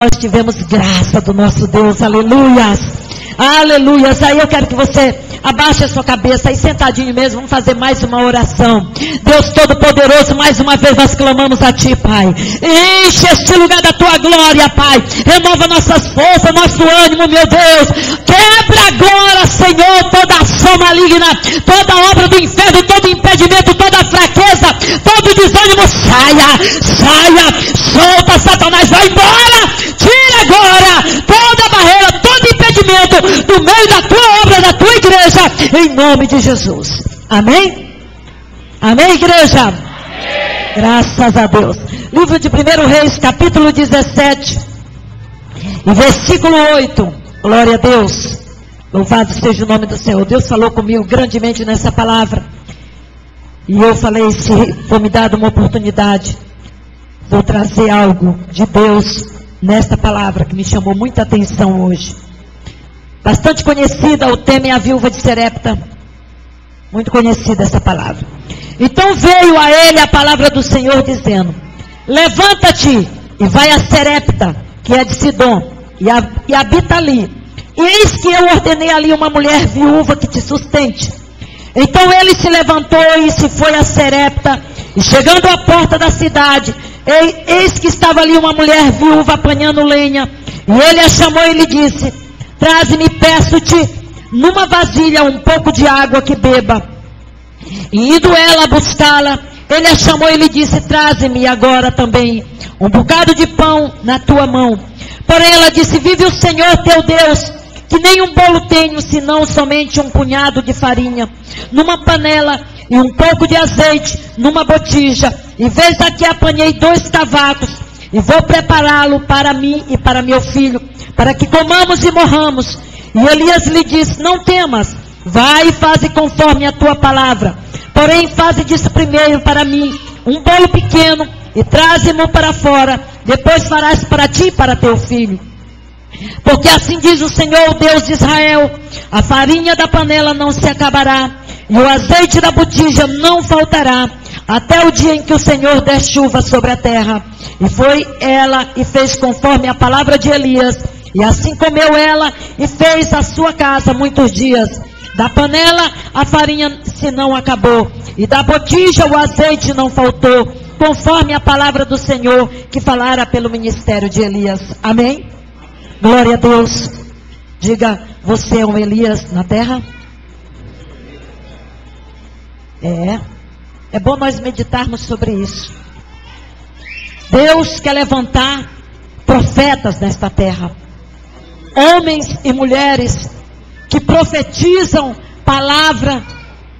nós tivemos graça do nosso Deus, aleluias, aleluias. Aí eu quero que você abaixe a sua cabeça aí sentadinho mesmo, vamos fazer mais uma oração. Deus Todo-Poderoso, mais uma vez nós clamamos a Ti, Pai. Enche este lugar da Tua glória, Pai. Renova nossas forças, nosso ânimo, meu Deus. Quebra agora, Senhor, toda ação maligna, toda obra do inferno, todo impedimento, toda fraqueza, todo desânimo. Saia, solta, Satanás, vai embora. Tira agora toda barreira, todo impedimento do meio da Tua obra, da Tua igreja, em nome de Jesus. Amém? Amém, igreja? Amém. Graças a Deus. Livro de 1 Reis, capítulo 17, e versículo 8. Glória a Deus. Louvado seja o nome do Senhor. Deus falou comigo grandemente nessa palavra. E eu falei, se for me dado uma oportunidade, vou trazer algo de Deus nesta palavra que me chamou muita atenção hoje. Bastante conhecida, o tema é a viúva de Serepta. Muito conhecida essa palavra. Então veio a ele a palavra do Senhor dizendo: levanta-te e vai a Serepta, que é de Sidom, e habita ali. E eis que eu ordenei ali uma mulher viúva que te sustente. Então ele se levantou e se foi a Serepta, e chegando à porta da cidade, eis que estava ali uma mulher viúva apanhando lenha. E ele a chamou e lhe disse: traze-me, peço-te, numa vasilha um pouco de água que beba. E indo ela buscá-la, ele a chamou e lhe disse: traze-me agora também um bocado de pão na tua mão. Porém ela disse: vive o Senhor teu Deus, que nem um bolo tenho, senão somente um punhado de farinha numa panela e um pouco de azeite numa botija. E vês aqui apanhei 2 cavacos, e vou prepará-lo para mim e para meu filho, para que comamos e morramos. E Elias lhe disse: não temas, vai e faze conforme a tua palavra. Porém faze disso primeiro para mim um bolo pequeno, e traze-mo para fora, depois farás para ti e para teu filho. Porque assim diz o Senhor, o Deus de Israel: a farinha da panela não se acabará, e o azeite da botija não faltará, até o dia em que o Senhor der chuva sobre a terra. E foi ela e fez conforme a palavra de Elias, e assim comeu ela e fez a sua casa muitos dias. Da panela a farinha se não acabou, e da botija o azeite não faltou, conforme a palavra do Senhor que falara pelo ministério de Elias. Amém? Glória a Deus. Diga: você é um Elias na terra? É bom nós meditarmos sobre isso. Deus quer levantar profetas nesta terra, homens e mulheres que profetizam palavra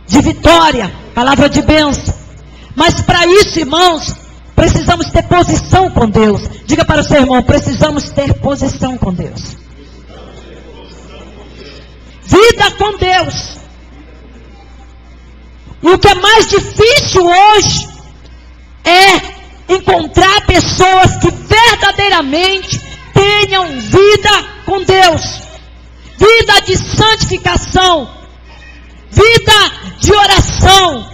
de vitória, palavra de bênção. Mas para isso, irmãos, precisamos ter posição com Deus. Diga para o seu irmão: precisamos ter posição com Deus. Vida com Deus. E o que é mais difícil hoje é encontrar pessoas que verdadeiramente tenham vida com Deus, vida de santificação, vida de oração,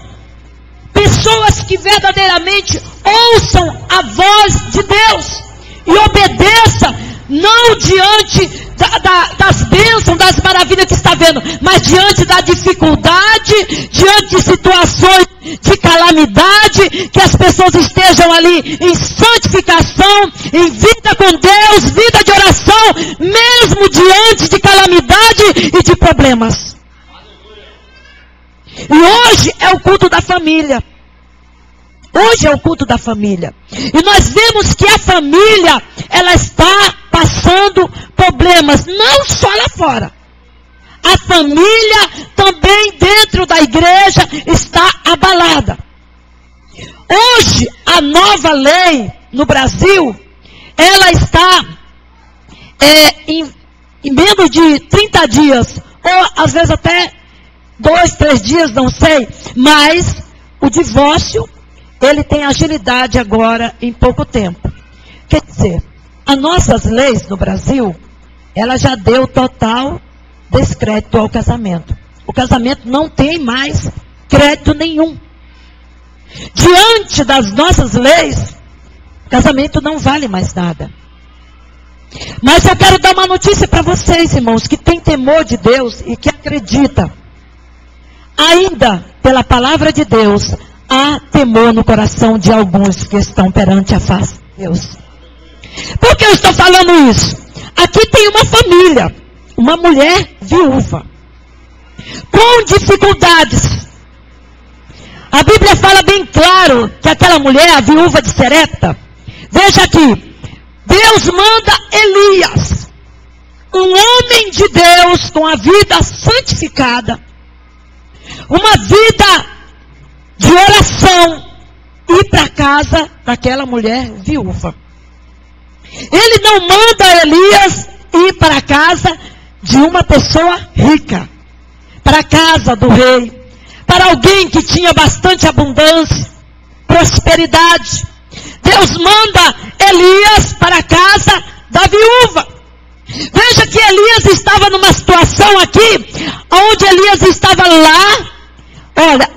pessoas que verdadeiramente ouçam a voz de Deus e obedeçam, não diante das bênçãos, das maravilhas que está vendo, mas diante da dificuldade, diante de situações de calamidade, que as pessoas estejam ali em santificação, em vida com Deus, vida de oração, mesmo diante de calamidade e de problemas. E hoje é o culto da família. Hoje é o culto da família. E nós vemos que a família, ela está passando problemas, não só lá fora. A família também dentro da igreja está abalada. Hoje, a nova lei no Brasil, ela está em menos de 30 dias, ou às vezes até 2, 3 dias, não sei, mas o divórcio, ele tem agilidade agora em pouco tempo. Quer dizer, as nossas leis no Brasil, ela já deu total descrédito ao casamento. O casamento não tem mais crédito nenhum. Diante das nossas leis, o casamento não vale mais nada. Mas eu quero dar uma notícia para vocês, irmãos, que tem temor de Deus e que acredita. Ainda, pela palavra de Deus, há temor no coração de alguns que estão perante a face de Deus. Por que eu estou falando isso? Aqui tem uma família, uma mulher viúva, com dificuldades. A Bíblia fala bem claro que aquela mulher, a viúva de Serepta, veja aqui, Deus manda Elias, um homem de Deus com a vida santificada, uma vida de oração, ir para casa daquela mulher viúva. Ele não manda Elias ir para a casa de uma pessoa rica, para a casa do rei, para alguém que tinha bastante abundância, prosperidade. Deus manda Elias para a casa da viúva. Veja que Elias estava numa situação aqui, onde Elias estava lá, olha,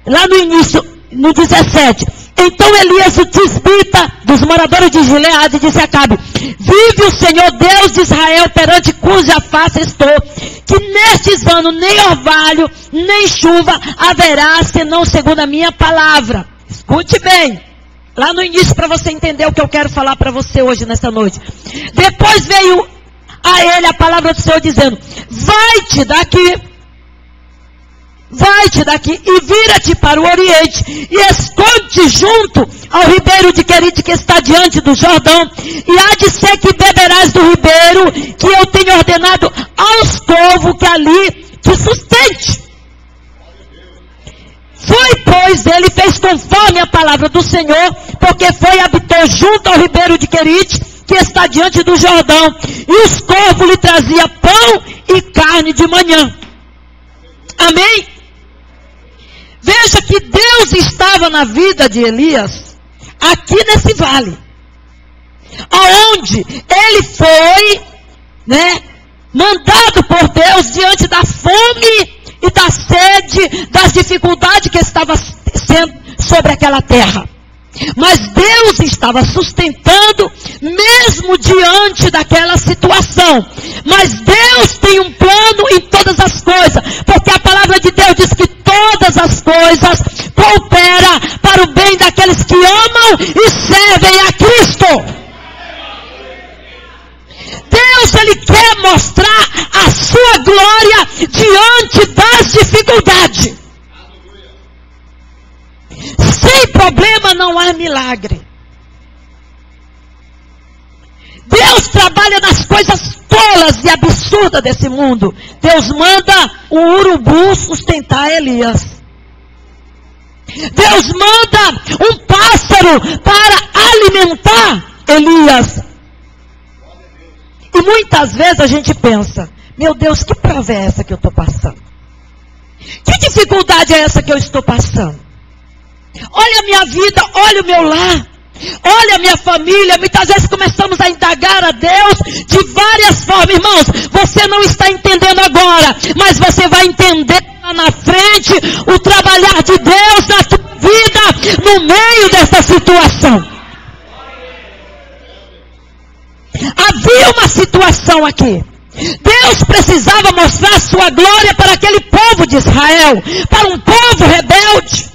lá no início, no 17. Então Elias, o tisbita dos moradores de Gileade, disse a Acabe: vive o Senhor Deus de Israel, perante cuja face estou, que nestes anos nem orvalho, nem chuva haverá, senão segundo a minha palavra. Escute bem, lá no início, para você entender o que eu quero falar para você hoje, nessa noite. Depois veio a ele a palavra do Senhor dizendo: vai-te daqui e vira-te para o oriente e esconde-te junto ao ribeiro de Querite que está diante do Jordão, e há de ser que beberás do ribeiro que eu tenho ordenado aos povos que ali te sustente. Foi, pois, ele fez conforme a palavra do Senhor, porque foi e habitou junto ao ribeiro de Querite que está diante do Jordão, e os corvos lhe traziam pão e carne de manhã. Amém? Veja que Deus estava na vida de Elias, aqui nesse vale, aonde ele foi, mandado por Deus diante da fome e da sede, das dificuldades que estava sendo sobre aquela terra. Mas Deus estava sustentando, mesmo diante daquela situação. Mas Deus tem um plano em todas as coisas, porque a palavra de Deus diz que todas as coisas cooperam para o bem daqueles que amam e servem a Cristo. Deus, Ele quer mostrar a sua glória diante das dificuldades. Sem problema não há milagre. Deus trabalha nas coisas tolas e absurdas desse mundo. Deus manda um urubu sustentar Elias. Deus manda um pássaro para alimentar Elias. E muitas vezes a gente pensa: meu Deus, que prova é essa que eu estou passando? Que dificuldade é essa que eu estou passando? Olha a minha vida, olha o meu lar, olha a minha família. Muitas vezes começamos a indagar a Deus de várias formas. Irmãos, você não está entendendo agora, mas você vai entender lá na frente o trabalhar de Deus na tua vida, no meio dessa situação. Havia uma situação aqui. Deus precisava mostrar sua glória para aquele povo de Israel, para um povo rebelde.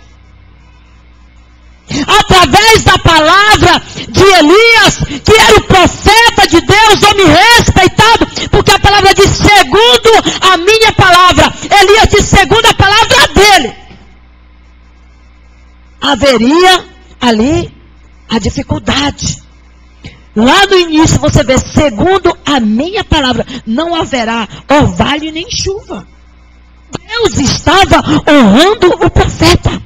Através da palavra de Elias, que era o profeta de Deus, homem respeitado, porque a palavra diz segundo a minha palavra, Elias diz segundo a palavra dele. Haveria ali a dificuldade. Lá no início você vê, segundo a minha palavra, não haverá orvalho nem chuva. Deus estava honrando o profeta.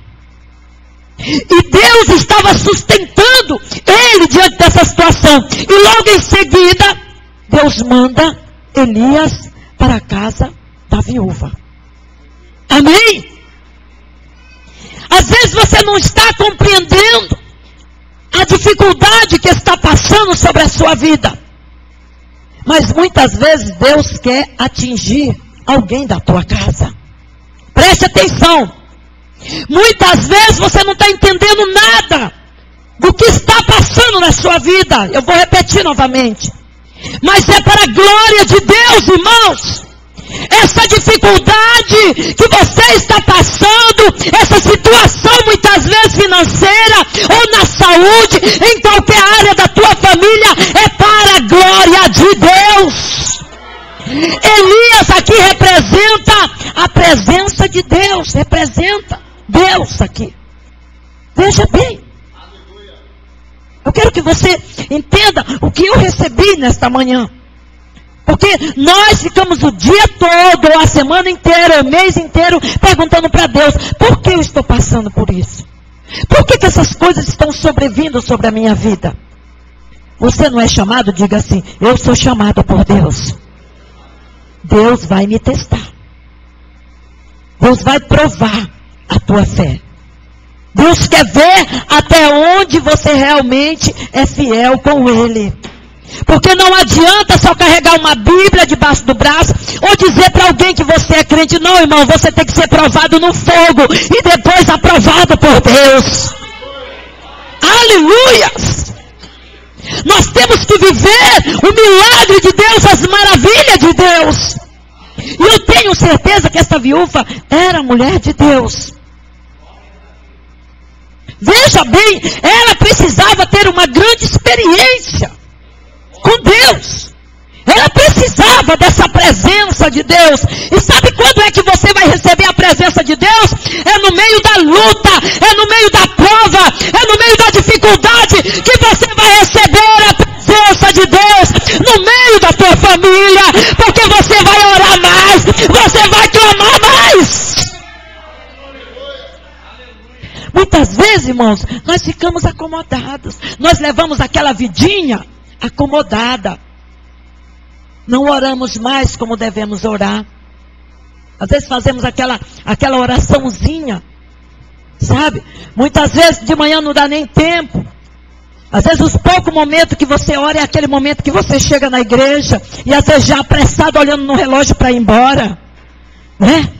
E Deus estava sustentando ele diante dessa situação. E logo em seguida, Deus manda Elias para a casa da viúva. Amém? Às vezes você não está compreendendo a dificuldade que está passando sobre a sua vida. Mas muitas vezes Deus quer atingir alguém da tua casa. Preste atenção. Muitas vezes você não está entendendo nada do que está passando na sua vida. Eu vou repetir novamente. Mas é para a glória de Deus, irmãos. Essa dificuldade que você está passando, essa situação muitas vezes financeira ou na saúde, em qualquer área da tua família, é para a glória de Deus. Elias aqui representa a presença de Deus, representa Deus aqui. Veja bem. Eu quero que você entenda o que eu recebi nesta manhã. Porque nós ficamos o dia todo, a semana inteira, o mês inteiro, perguntando para Deus, por que eu estou passando por isso? Por que essas coisas estão sobrevindo sobre a minha vida? Você não é chamado? Diga assim, eu sou chamado por Deus. Deus vai me testar. Deus vai provar a tua fé. Deus quer ver até onde você realmente é fiel com Ele. Porque não adianta só carregar uma Bíblia debaixo do braço ou dizer para alguém que você é crente. Não, irmão, você tem que ser provado no fogo e depois aprovado por Deus. Aleluias! Nós temos que viver o milagre de Deus, as maravilhas de Deus. E eu tenho certeza que essa viúva era mulher de Deus. Veja bem, ela precisava ter uma grande experiência com Deus. Ela precisava dessa presença de Deus. E sabe quando é que você vai receber a presença de Deus? É no meio da luta, é no meio da prova, é no meio da dificuldade que você vai receber a presença de Deus no meio da tua família, porque você vai orar mais, você vai clamar mais. Muitas vezes, irmãos, nós ficamos acomodados. Nós levamos aquela vidinha acomodada. Não oramos mais como devemos orar. Às vezes fazemos aquela oraçãozinha, sabe? Muitas vezes de manhã não dá nem tempo. Às vezes os poucos momentos que você ora é aquele momento que você chega na igreja e às vezes já apressado olhando no relógio para ir embora, né?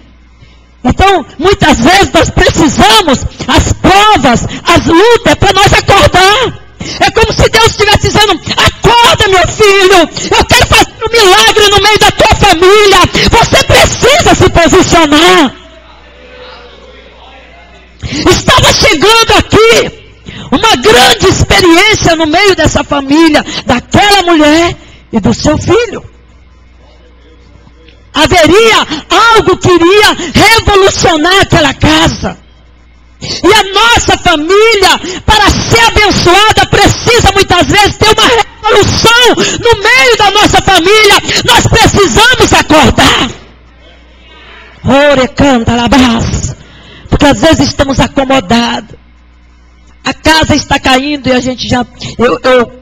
Então, muitas vezes nós precisamos, as provas, as lutas, para nós acordar. É como se Deus estivesse dizendo, acorda meu filho, eu quero fazer um milagre no meio da tua família. Você precisa se posicionar. Estava chegando aqui uma grande experiência no meio dessa família, daquela mulher e do seu filho. Haveria algo que iria revolucionar aquela casa. E a nossa família, para ser abençoada, precisa muitas vezes ter uma revolução no meio da nossa família. Nós precisamos acordar. Ore, canta, labás. Porque às vezes estamos acomodados. A casa está caindo e a gente já...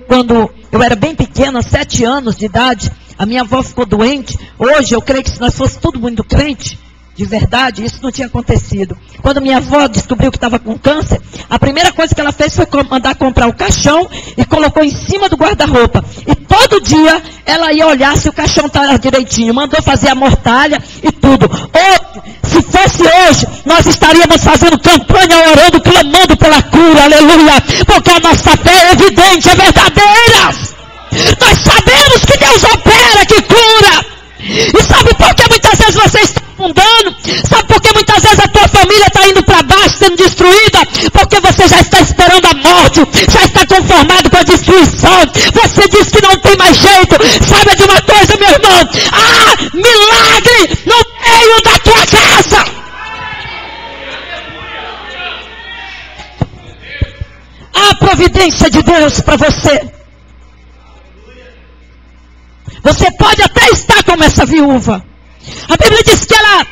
Quando eu era bem pequena, 7 anos de idade, a minha avó ficou doente. Hoje, eu creio que se nós fosse todo mundo crente, de verdade, isso não tinha acontecido. Quando minha avó descobriu que estava com câncer, a primeira coisa que ela fez foi mandar comprar o caixão e colocou em cima do guarda-roupa. E todo dia ela ia olhar se o caixão estava direitinho. Mandou fazer a mortalha e tudo. Ou, se fosse hoje, nós estaríamos fazendo campanha, orando, clamando pela cura, aleluia. Porque a nossa fé é evidente, é verdadeira. Nós sabemos que Deus opera, que cura. E sabe por que muitas vezes você está afundando? Sabe por que muitas vezes a tua família está indo para baixo, sendo destruída? Porque você já está esperando a morte, já está conformado com a destruição. Você diz que não tem mais jeito. Saiba de uma coisa, meu irmão. Há milagre no meio da tua casa. Há providência de Deus para você. Você pode até estar como essa viúva. A Bíblia diz que ela...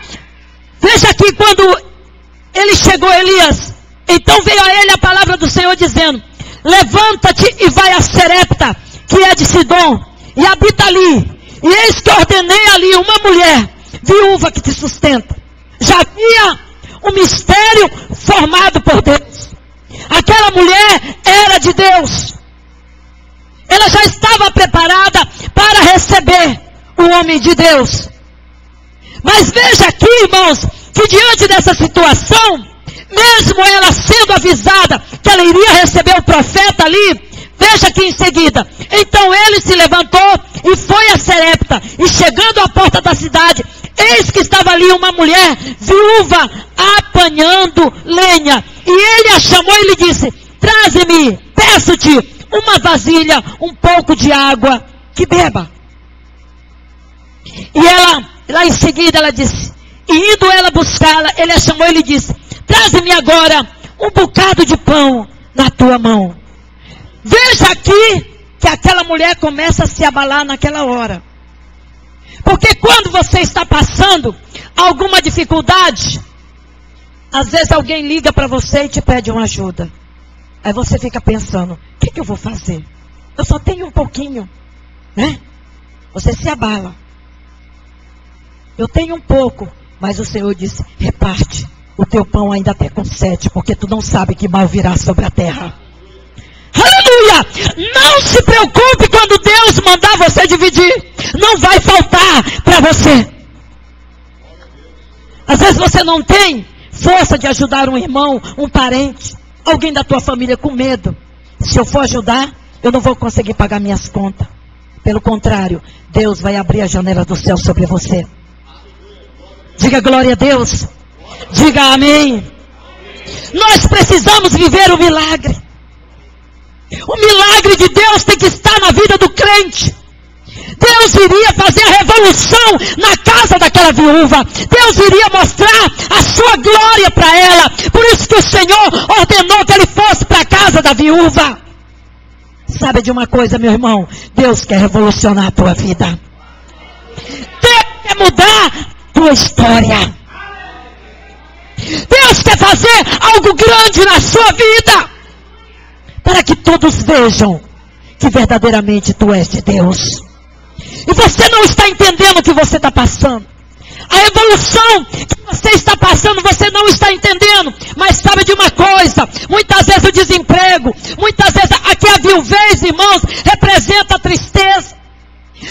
Veja aqui quando ele chegou, Elias. Então veio a ele a palavra do Senhor dizendo: levanta-te e vai a Serepta, que é de Sidom, e habita ali. E eis que ordenei ali uma mulher, viúva, que te sustenta. Já havia um mistério formado por Deus. Aquela mulher era de Deus. Ela já estava preparada para receber o homem de Deus. Mas veja aqui, irmãos, que diante dessa situação, mesmo ela sendo avisada que ela iria receber o profeta ali, veja aqui em seguida. Então ele se levantou e foi a Sarepta, e chegando à porta da cidade, eis que estava ali uma mulher viúva apanhando lenha. E ele a chamou e lhe disse: traze-me, peço-te, uma vasilha, um pouco de água, que beba. E ela, lá em seguida, ela disse, e indo ela buscá-la, ele a chamou e lhe disse: traze-me agora um bocado de pão na tua mão. Veja aqui que aquela mulher começa a se abalar naquela hora. Porque quando você está passando alguma dificuldade, às vezes alguém liga para você e te pede uma ajuda. Aí você fica pensando: o que eu vou fazer? Eu só tenho um pouquinho, né? Você se abala. Eu tenho um pouco, mas o Senhor disse: reparte o teu pão ainda até com 7, porque tu não sabe que mal virá sobre a terra. Aleluia! Não se preocupe quando Deus mandar você dividir. Não vai faltar para você. Às vezes você não tem força de ajudar um irmão, um parente, alguém da tua família com medo. Se eu for ajudar, eu não vou conseguir pagar minhas contas. Pelo contrário, Deus vai abrir a janela do céu sobre você. Diga glória a Deus. Diga amém. Nós precisamos viver o milagre. O milagre de Deus tem que estar na vida do crente. Deus iria fazer a revolução na casa daquela viúva. Deus iria mostrar a sua glória para ela. Por isso que o Senhor ordenou que ele fosse para a casa da viúva. Sabe de uma coisa, meu irmão? Deus quer revolucionar a tua vida. Deus quer mudar a tua história. Deus quer fazer algo grande na sua vida. Para que todos vejam que verdadeiramente tu és de Deus. E você não está entendendo o que você está passando. A revolução que você está passando, você não está entendendo. Mas sabe de uma coisa? Muitas vezes o desemprego, muitas vezes aqui a viuvez, irmãos, representa a tristeza.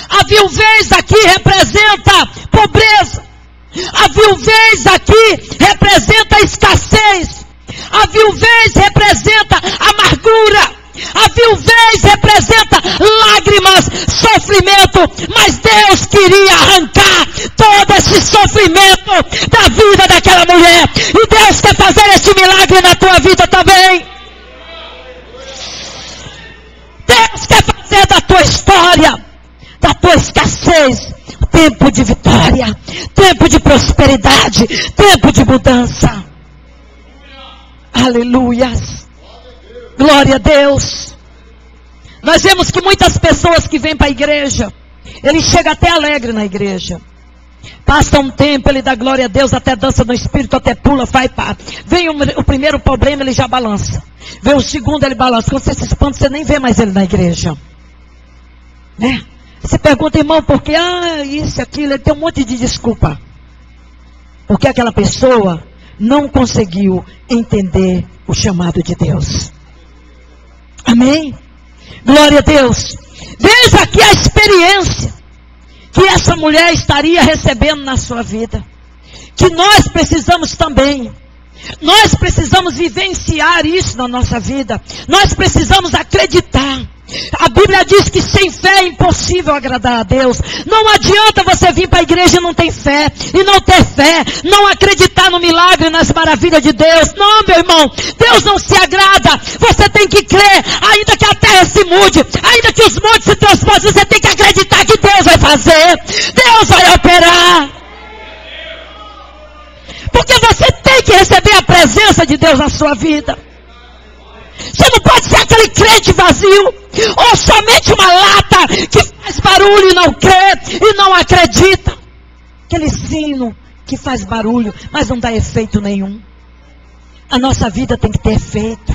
A viuvez aqui representa pobreza. A viuvez aqui representa a escassez. A viuvez representa amargura. A viuvez representa lágrimas, sofrimento. Mas Deus queria arrancar todo esse sofrimento da vida daquela mulher. E Deus quer fazer esse milagre na tua vida também. Deus quer fazer da tua história, da tua escassez, tempo de vitória, tempo de prosperidade, tempo de mudança. Aleluias. Glória a Deus. Nós vemos que muitas pessoas que vêm para a igreja, ele chega até alegre na igreja. Passa um tempo, ele dá glória a Deus, até dança no espírito, até pula, faz pá. Vem o primeiro problema, ele já balança. Vem o segundo, ele balança. Quando você se espanta, você nem vê mais ele na igreja. Né? Você pergunta, irmão, por que? Isso, aquilo, ele tem um monte de desculpa. Porque aquela pessoa não conseguiu entender o chamado de Deus. Amém? Glória a Deus. Veja aqui a experiência que essa mulher estaria recebendo na sua vida. Que nós precisamos também. Nós precisamos vivenciar isso na nossa vida. Nós precisamos acreditar. A Bíblia diz que sem fé é impossível agradar a Deus. Não adianta você vir para a igreja e não ter fé. E não ter fé. Não acreditar no milagre, nas maravilhas de Deus. Não, meu irmão. Deus não se agrada. Você tem que crer. Ainda que a terra se mude. Ainda que os montes se transformem. Você tem que acreditar que Deus vai fazer. Deus vai operar. Porque você tem que receber a presença de Deus na sua vida. Você não pode ser aquele crente vazio, ou somente uma lata que faz barulho e não crê e não acredita. Aquele sino que faz barulho, mas não dá efeito nenhum. A nossa vida tem que ter efeito.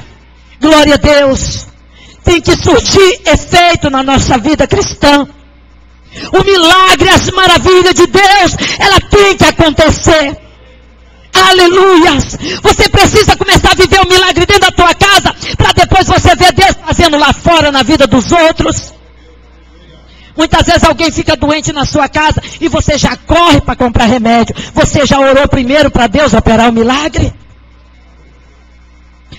Glória a Deus. Tem que surgir efeito na nossa vida cristã. O milagre, as maravilhas de Deus, ela tem que acontecer. Aleluias. Você precisa começar a viver o milagre dentro da tua casa, para depois você ver Deus fazendo lá fora na vida dos outros. Muitas vezes alguém fica doente na sua casa e você já corre para comprar remédio. Você já orou primeiro para Deus operar o milagre?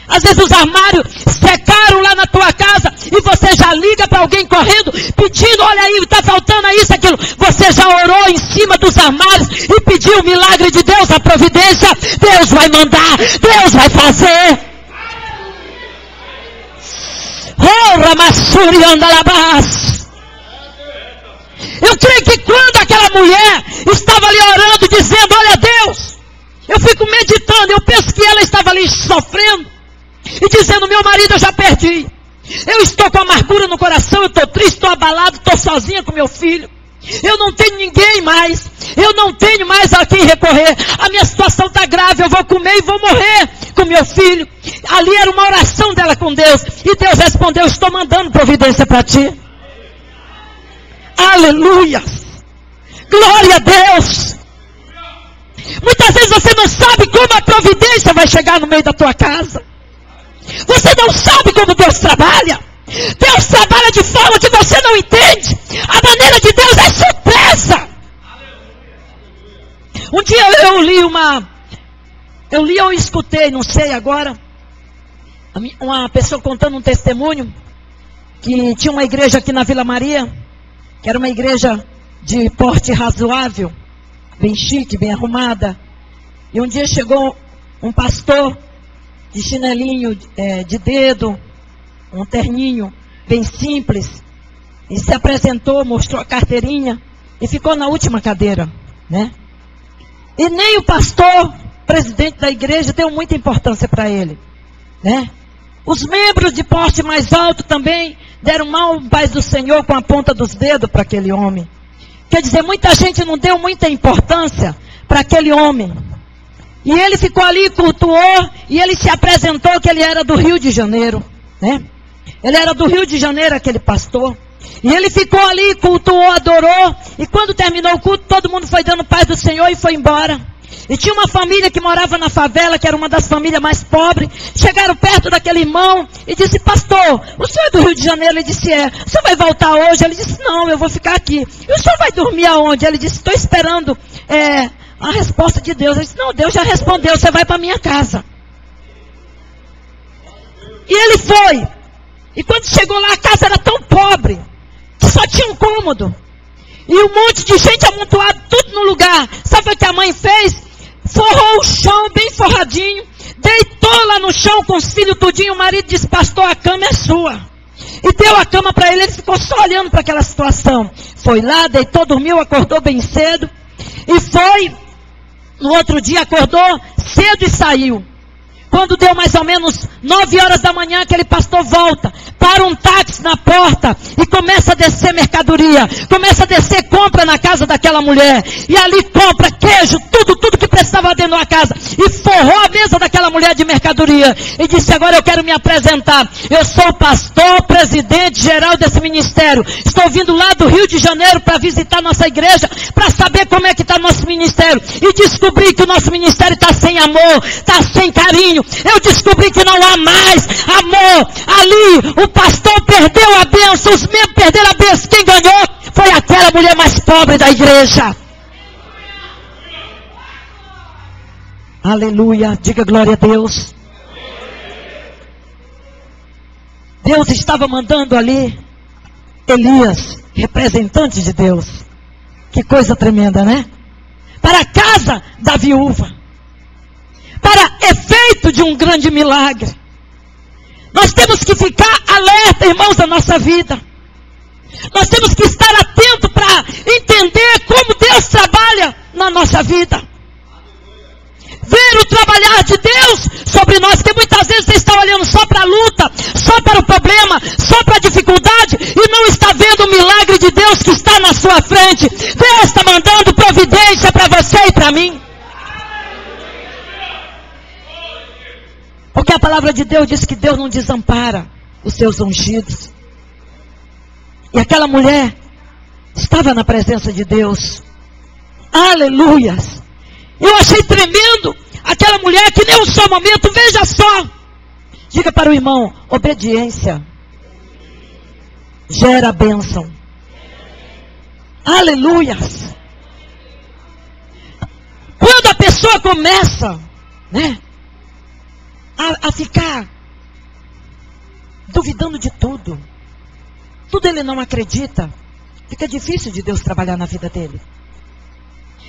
Às vezes os armários secaram lá na tua casa e você já liga para alguém correndo, pedindo, olha aí, está faltando isso, aquilo. Você já orou em cima dos armários e pediu o milagre de Deus, a providência. Deus vai mandar, Deus vai fazer. Oh, Ramassuri Andalabás. Eu creio que quando aquela mulher estava ali orando, dizendo, olha Deus, eu fico meditando, eu penso que ela estava ali sofrendo, e dizendo, meu marido eu já perdi, eu estou com amargura no coração, eu estou triste, estou abalado, estou sozinha com meu filho, eu não tenho ninguém mais, eu não tenho mais a quem recorrer, a minha situação está grave, eu vou comer e vou morrer com meu filho. Ali era uma oração dela com Deus, e Deus respondeu, estou mandando providência para ti. Aleluia, glória a Deus. Muitas vezes você não sabe como a providência vai chegar no meio da tua casa. Você não sabe como Deus trabalha. Deus trabalha de forma que você não entende. A maneira de Deus é surpresa. Um dia eu li ou escutei, não sei agora, uma pessoa contando um testemunho, que tinha uma igreja aqui na Vila Maria, que era uma igreja de porte razoável, bem chique, bem arrumada. E um dia chegou um pastor de chinelinho de dedo, um terninho bem simples, e se apresentou, mostrou a carteirinha e ficou na última cadeira, né? E nem o pastor, presidente da igreja, deu muita importância para ele, né? Os membros de porte mais alto também deram mal paz do Senhor com a ponta dos dedos para aquele homem. Quer dizer, muita gente não deu muita importância para aquele homem. E ele ficou ali, cultuou, e ele se apresentou que ele era do Rio de Janeiro, né? Ele era do Rio de Janeiro, aquele pastor. E ele ficou ali, cultuou, adorou, e quando terminou o culto, todo mundo foi dando paz do Senhor e foi embora. E tinha uma família que morava na favela, que era uma das famílias mais pobres. Chegaram perto daquele irmão e disse, pastor, o senhor é do Rio de Janeiro? Ele disse, é. O senhor vai voltar hoje? Ele disse, não, eu vou ficar aqui. E o senhor vai dormir aonde? Ele disse, estou esperando a resposta de Deus. Ele disse, não, Deus já respondeu, você vai para minha casa. E ele foi. E quando chegou lá, a casa era tão pobre, que só tinha um cômodo. E um monte de gente amontoada, tudo no lugar. Sabe o que a mãe fez? Forrou o chão, bem forradinho. Deitou lá no chão com os filhos tudinho. O marido disse, pastor, a cama é sua. E deu a cama para ele, ele ficou só olhando para aquela situação. Foi lá, deitou, dormiu, acordou bem cedo. E foi, no outro dia, acordou cedo e saiu. Quando deu mais ou menos 9 horas da manhã, aquele pastor volta, para um táxi na porta e começa a descer mercadoria, começa a descer compra na casa daquela mulher, e ali compra queijo, tudo que precisava dentro da casa, e forrou a mesa daquela mulher de mercadoria, e disse, agora eu quero me apresentar, eu sou o pastor, presidente geral desse ministério, estou vindo lá do Rio de Janeiro para visitar nossa igreja, para saber como é que está nosso ministério, e descobri que o nosso ministério está sem amor, está sem carinho. Eu descobri que não há mais amor. Ali o pastor perdeu a bênção, os membros perderam a bênção. Quem ganhou foi aquela mulher mais pobre da igreja. Aleluia, diga glória a Deus. Deus estava mandando ali Elias, representante de Deus. Que coisa tremenda, né? Para a casa da viúva. Para efeito de um grande milagre. Nós temos que ficar alerta, irmãos, da nossa vida. Nós temos que estar atentos para entender como Deus trabalha na nossa vida. Ver o trabalhar de Deus sobre nós, que muitas vezes você está olhando só para a luta, só para o problema, só para a dificuldade, e não está vendo o milagre de Deus que está na sua frente. Deus está mandando providência para você e para mim. Porque a palavra de Deus diz que Deus não desampara os seus ungidos. E aquela mulher estava na presença de Deus. Aleluias. Eu achei tremendo aquela mulher que nem um só momento, veja só. Diga para o irmão, obediência gera bênção. Aleluias. Quando a pessoa começa, né, a ficar duvidando de tudo, tudo ele não acredita, fica difícil de Deus trabalhar na vida dele.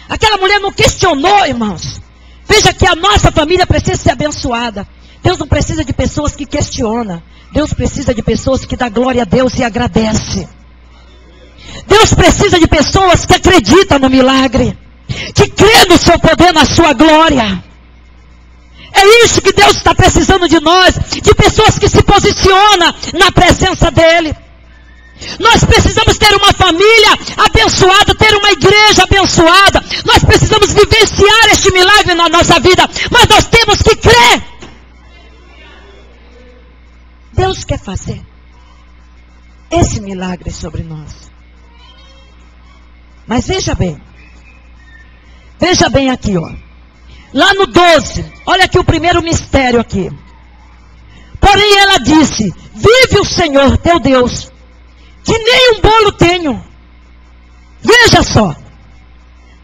Aquela mulher não questionou, irmãos. Veja que a nossa família precisa ser abençoada. Deus não precisa de pessoas que questionam. Deus precisa de pessoas que dão glória a Deus e agradecem. Deus precisa de pessoas que acreditam no milagre, que crê no seu poder, na sua glória. É isso que Deus está precisando de nós, de pessoas que se posicionam na presença dEle. Nós precisamos ter uma família abençoada, ter uma igreja abençoada. Nós precisamos vivenciar este milagre na nossa vida, mas nós temos que crer. Deus quer fazer esse milagre sobre nós. Mas veja bem aqui, ó. Lá no 12, olha aqui o primeiro mistério aqui. Porém ela disse: vive o Senhor teu Deus, que nem um bolo tenho. Veja só,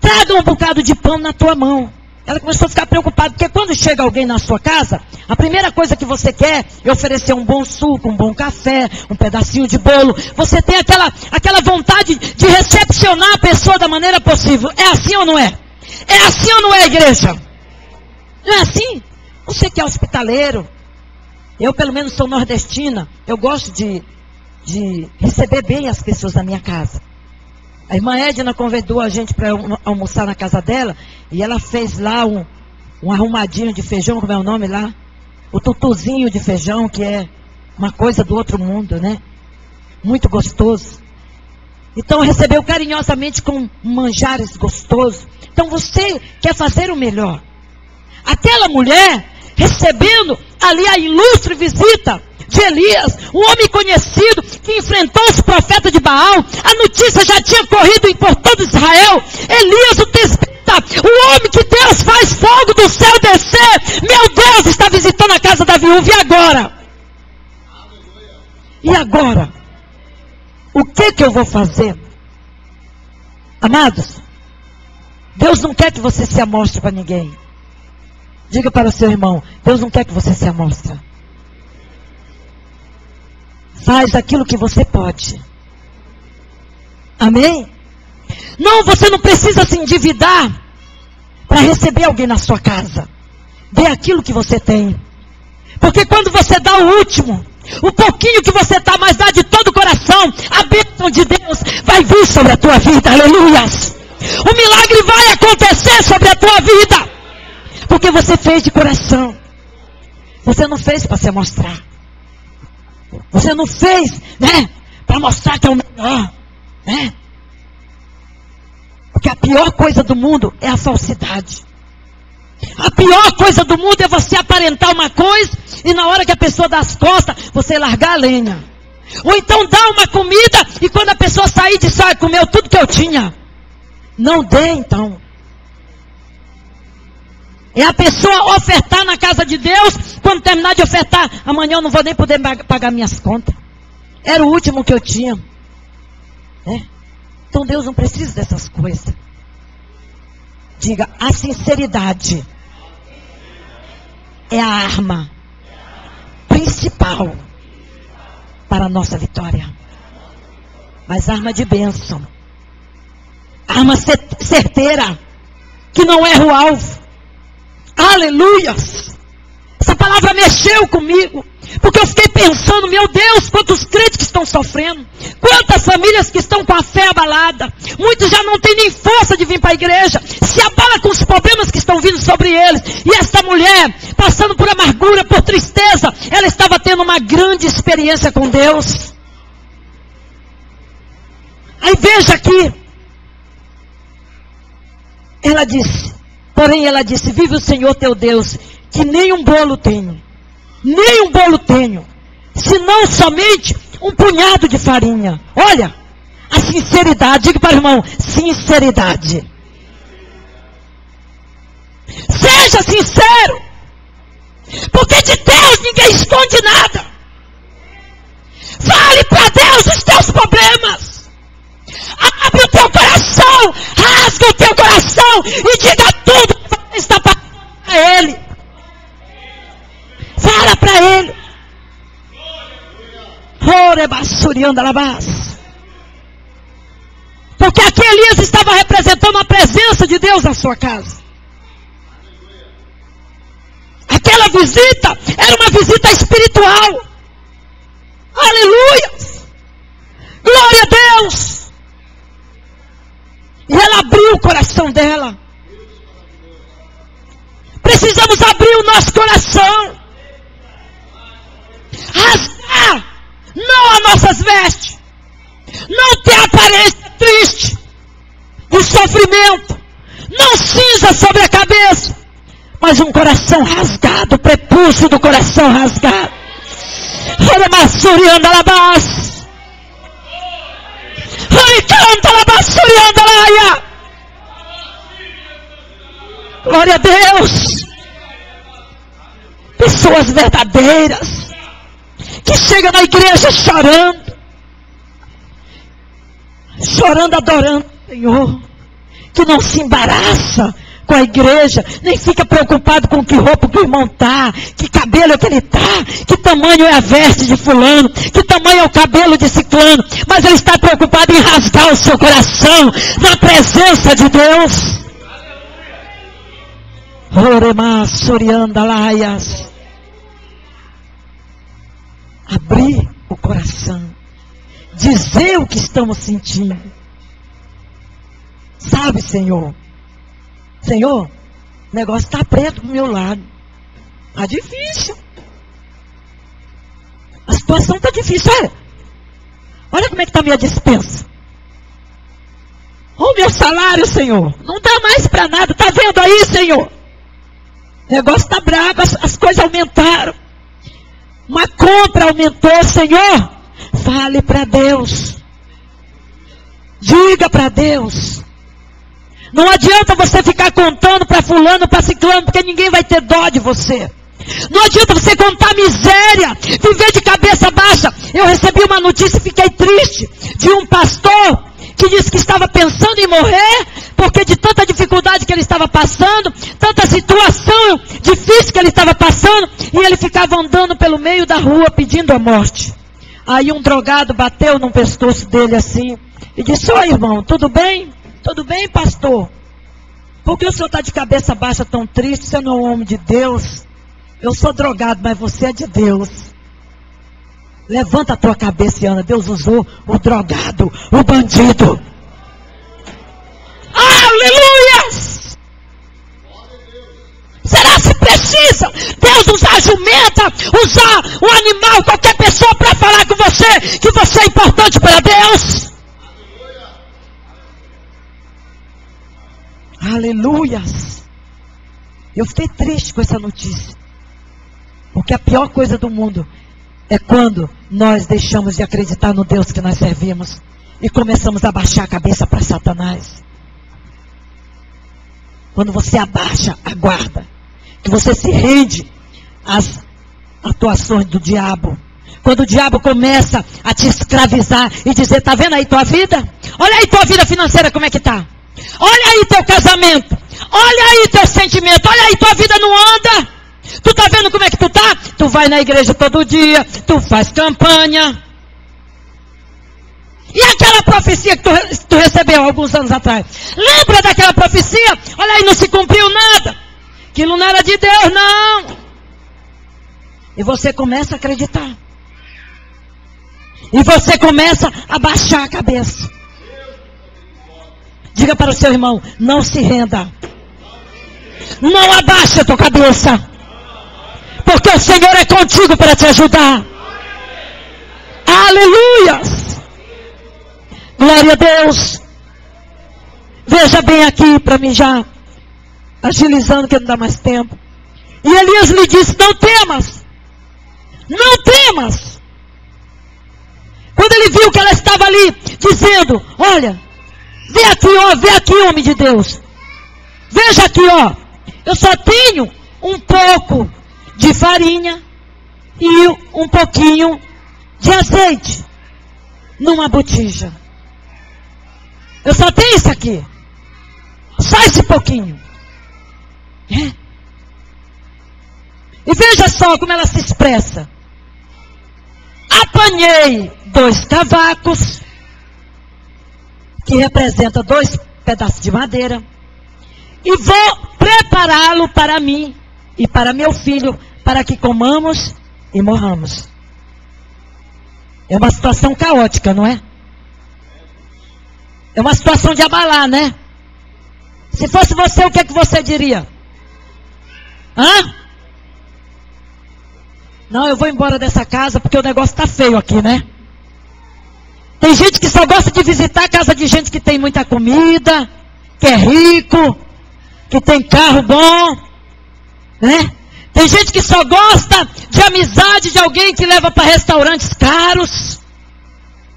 traga um bocado de pão na tua mão. Ela começou a ficar preocupada, porque quando chega alguém na sua casa, a primeira coisa que você quer é oferecer um bom suco, um bom café, um pedacinho de bolo. Você tem aquela vontade de recepcionar a pessoa da maneira possível. É assim ou não é? É assim ou não é, igreja? Não é assim? Você que é hospitaleiro, eu pelo menos sou nordestina, eu gosto de receber bem as pessoas da minha casa. A irmã Edna convidou a gente para almoçar na casa dela, e ela fez lá um arrumadinho de feijão, como é o nome lá? O tutuzinho de feijão, que é uma coisa do outro mundo, né? Muito gostoso. Então recebeu carinhosamente com manjares gostosos. Então você quer fazer o melhor. Aquela mulher, recebendo ali a ilustre visita de Elias, um homem conhecido que enfrentou os profetas de Baal, a notícia já tinha corrido por todo Israel. Elias, o tesbita, o homem que Deus faz fogo do céu descer, meu Deus, está visitando a casa da viúva. E agora? E agora? O que eu vou fazer? Amados, Deus não quer que você se amostre para ninguém. Diga para o seu irmão: Deus não quer que você se amostre. Faz aquilo que você pode. Amém? Não, você não precisa se endividar para receber alguém na sua casa. Dê aquilo que você tem. Porque quando você dá o último, o pouquinho que você dá, mas dá de todo o coração, a bênção de Deus vai vir sobre a tua vida. Aleluias! O milagre vai acontecer sobre a tua vida. Porque você fez de coração. Você não fez para se mostrar. Você não fez, né, para mostrar que é o melhor, né? Porque a pior coisa do mundo é a falsidade. A pior coisa do mundo é você aparentar uma coisa e na hora que a pessoa dá as costas, você largar a lenha. Ou então dá uma comida e quando a pessoa sair diz: ah, comeu tudo que eu tinha. Não dê então. É a pessoa ofertar na casa de Deus, quando terminar de ofertar, amanhã eu não vou nem poder pagar minhas contas. Era o último que eu tinha. Né? Então Deus não precisa dessas coisas. Diga: a sinceridade é a arma principal para a nossa vitória. Mas arma de bênção. Arma certeira, que não erra o alvo. Aleluias! Essa palavra mexeu comigo, porque eu fiquei pensando: meu Deus, quantos crentes que estão sofrendo, quantas famílias que estão com a fé abalada, muitos já não têm nem força de vir para a igreja, se abala com os problemas que estão vindo sobre eles. E esta mulher, passando por amargura, por tristeza, ela estava tendo uma grande experiência com Deus. Aí veja aqui, ela disse: porém ela disse: vive o Senhor teu Deus, que nem um bolo tenho, nem um bolo tenho, senão somente um punhado de farinha. Olha, a sinceridade. Diga para o irmão: sinceridade. Seja sincero, porque de Deus ninguém esconde nada. Fale para Deus os teus problemas. Abre o teu coração, rasga o teu coração e diga tudo que você está passando para Ele. Fala para Ele. Porque aqui Elias estava representando a presença de Deus na sua casa. Aquela visita era uma visita espiritual. Aleluia! Glória a Deus! E ela abriu o coração dela. Precisamos abrir o nosso coração. Rasgar, não as nossas vestes. Não ter aparência triste, de sofrimento. Não cinza sobre a cabeça. Mas um coração rasgado, o prepúcio do coração rasgado. Glória a Deus. Pessoas verdadeiras que chegam na igreja chorando, adorando o Senhor, que não se embaraça com a igreja, nem fica preocupado com que roupa que o irmão está, que cabelo é que ele está, que tamanho é a veste de fulano, que tamanho é o cabelo de ciclano, mas ele está preocupado em rasgar o seu coração na presença de Deus. Abrir o coração, dizer o que estamos sentindo. Sabe, Senhor, o negócio está preto do meu lado. Está difícil. A situação está difícil. Olha como é que está a minha dispensa. O meu salário, Senhor, não dá mais para nada. Está vendo aí, Senhor? O negócio está bravo, as coisas aumentaram. Uma compra aumentou, Senhor. Fale para Deus. Diga para Deus. Não adianta você ficar contando para fulano, para ciclano, porque ninguém vai ter dó de você. Não adianta você contar miséria, viver de cabeça baixa. Eu recebi uma notícia e fiquei triste, de um pastor que disse que estava pensando em morrer, porque de tanta dificuldade que ele estava passando, tanta situação difícil que ele estava passando, e ele ficava andando pelo meio da rua pedindo a morte. Aí um drogado bateu no pescoço dele assim, e disse: "Oi, irmão, tudo bem? Tudo bem, pastor? Por que o senhor está de cabeça baixa tão triste? Você não é um homem de Deus? Eu sou drogado, mas você é de Deus. Levanta a tua cabeça e anda. Deus usou o drogado, o bandido." Aleluia! Será se precisa Deus usar a jumenta, usar o animal, qualquer pessoa para falar com você que você é importante para Deus? Aleluias! Eu fiquei triste com essa notícia. Porque a pior coisa do mundo é quando nós deixamos de acreditar no Deus que nós servimos e começamos a baixar a cabeça para Satanás. Quando você abaixa a guarda, que você se rende às atuações do diabo. Quando o diabo começa a te escravizar e dizer: "Tá vendo aí tua vida? Olha aí tua vida financeira como é que tá. Olha aí teu casamento. Olha aí teu sentimento. Olha aí tua vida não anda. Tu tá vendo como é que tu tá? Tu vai na igreja todo dia. Tu faz campanha. E aquela profecia que tu recebeu alguns anos atrás? Lembra daquela profecia? Olha aí, não se cumpriu nada. Aquilo não era de Deus, não." E você começa a acreditar. E você começa a baixar a cabeça. Diga para o seu irmão: não se renda. Não abaixe a tua cabeça. Porque o Senhor é contigo para te ajudar. Aleluias! Glória a Deus. Veja bem aqui para mim já, agilizando que não dá mais tempo. E Elias lhe disse: "Não temas. Não temas." Quando ele viu que ela estava ali, dizendo: "Olha, vê aqui, homem de Deus. Veja aqui, ó. Eu só tenho um pouco de farinha e um pouquinho de azeite numa botija. Eu só tenho isso aqui. Só esse pouquinho." É. E veja só como ela se expressa. Apanhei 2 cavacos, que representa 2 pedaços de madeira, e vou prepará-lo para mim e para meu filho, para que comamos e morramos. É uma situação caótica, não é? É uma situação de abalar, né? Se fosse você, o que é que você diria? Hã? Não, eu vou embora dessa casa porque o negócio está feio aqui, né? Tem gente que só gosta de visitar a casa de gente que tem muita comida, que é rico, que tem carro bom, né? Tem gente que só gosta de amizade de alguém que leva para restaurantes caros,